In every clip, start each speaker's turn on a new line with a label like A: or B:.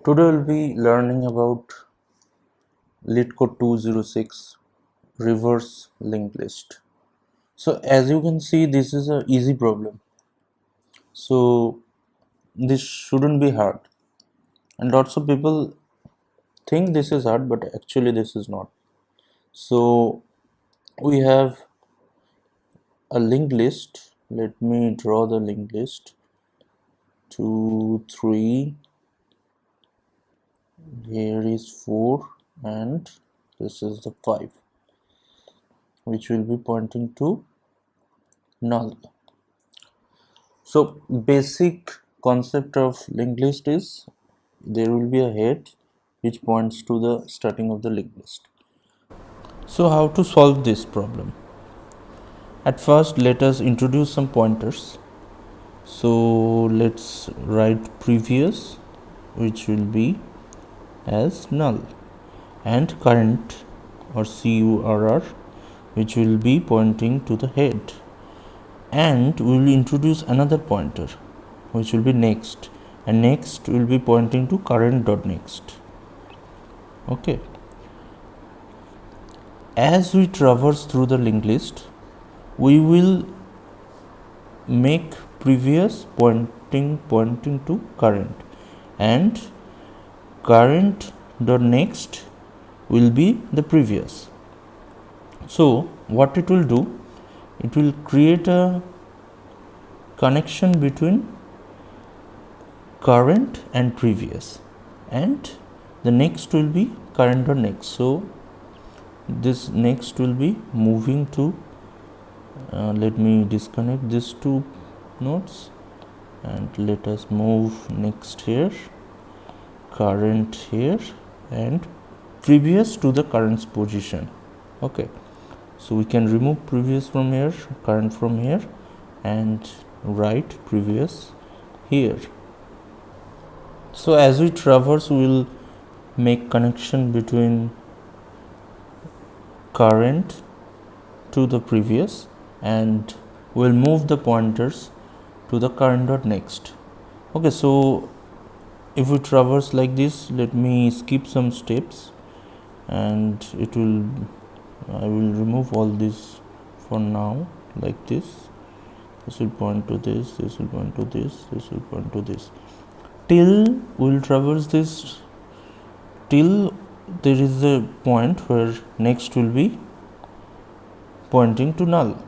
A: Today we'll be learning about Leetcode 206 reverse linked list. So as you can see, this is an easy problem. So this shouldn't be hard. And lots of people think this is hard, but actually this is not. So we have a linked list. Let me draw the linked list. 2, 3, here is 4, and this is the 5, which will be pointing to null. So basic concept of linked list is there will be a head which points to the starting of the linked list. So how to solve this problem? At first let us introduce some pointers. So let's write previous, which will be as null, and current or curr, which will be pointing to the head, and we will introduce another pointer which will be next, and next will be pointing to current dot next. Okay, as we traverse through the linked list, we will make previous pointing to current, and current dot next will be the previous. So what it will do, it will create a connection between current and previous, and the next will be current dot next. So this next will be moving to let me disconnect these two nodes and let us move next here, current here, and previous to the current's position. Okay, so we can remove previous from here, current from here, and write previous here. So as we traverse, we will make connection between current to the previous, and we'll move the pointers to the current dot next. Okay, so if we traverse like this, let me skip some steps, and I will remove all this for now, like this. This will point to this, this will point to this, this will point to this, till we'll traverse this till there is a point where next will be pointing to null.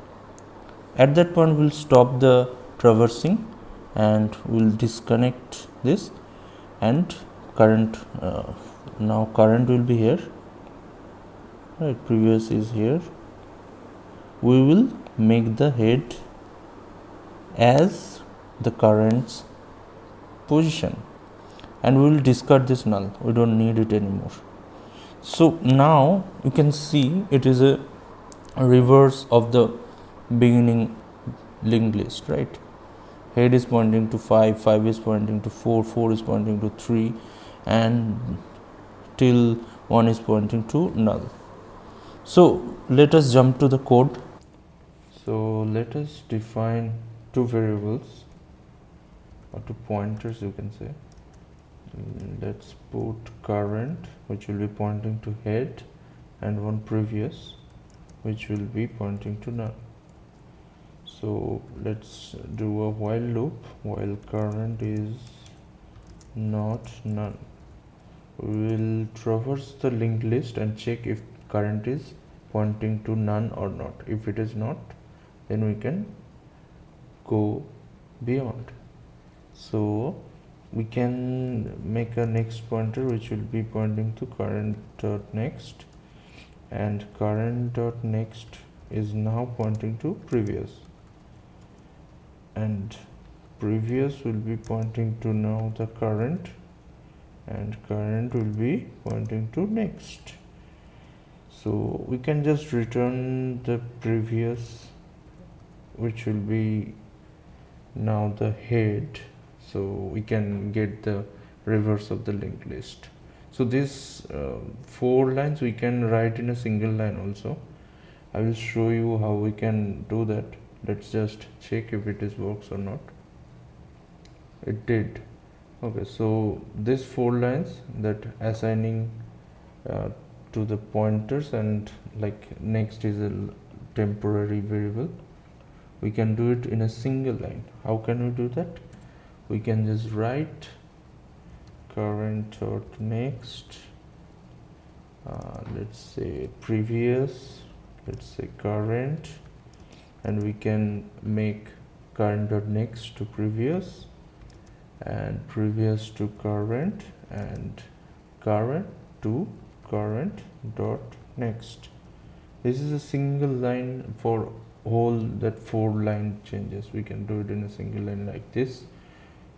A: At that point we'll stop the traversing and we'll disconnect this, and current now current will be here, right? Previous is here. We will make the head as the current's position, and we will discard this null. We don't need it anymore. So now you can see it is a reverse of the beginning linked list, right? Head is pointing to 5, 5 is pointing to 4, 4 is pointing to 3, and till 1 is pointing to null. So let us jump to the code. So let us define two variables, or two pointers you can say. Let's put current, which will be pointing to head, and one previous, which will be pointing to null. So let's do a while loop. While current is not none, we will traverse the linked list and check if current is pointing to none or not. If it is not, then we can go beyond. So we can make a next pointer which will be pointing to current dot next, and current dot next is now pointing to previous, and previous will be pointing to now the current, and current will be pointing to next. So we can just return the previous, which will be now the head, so we can get the reverse of the linked list. So this 4 lines we can write in a single line also. I will show you how we can do that. Let's just check if it is works or not. It did. Okay, so these 4 lines that assigning uh, to the pointers, and like next is a temporary variable, we can do it in a single line. How can we do that? We can just write current dot next, let's say previous, let's say current, and we can make current dot next to previous, and previous to current, and current to current dot next. This is a single line for whole that 4 line changes. We can do it in a single line like this.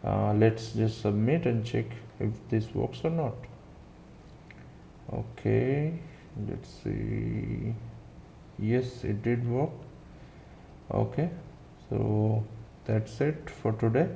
A: Let's just submit and check if this works or not. Okay, let's see. Yes, it did work. Okay, so that's it for today.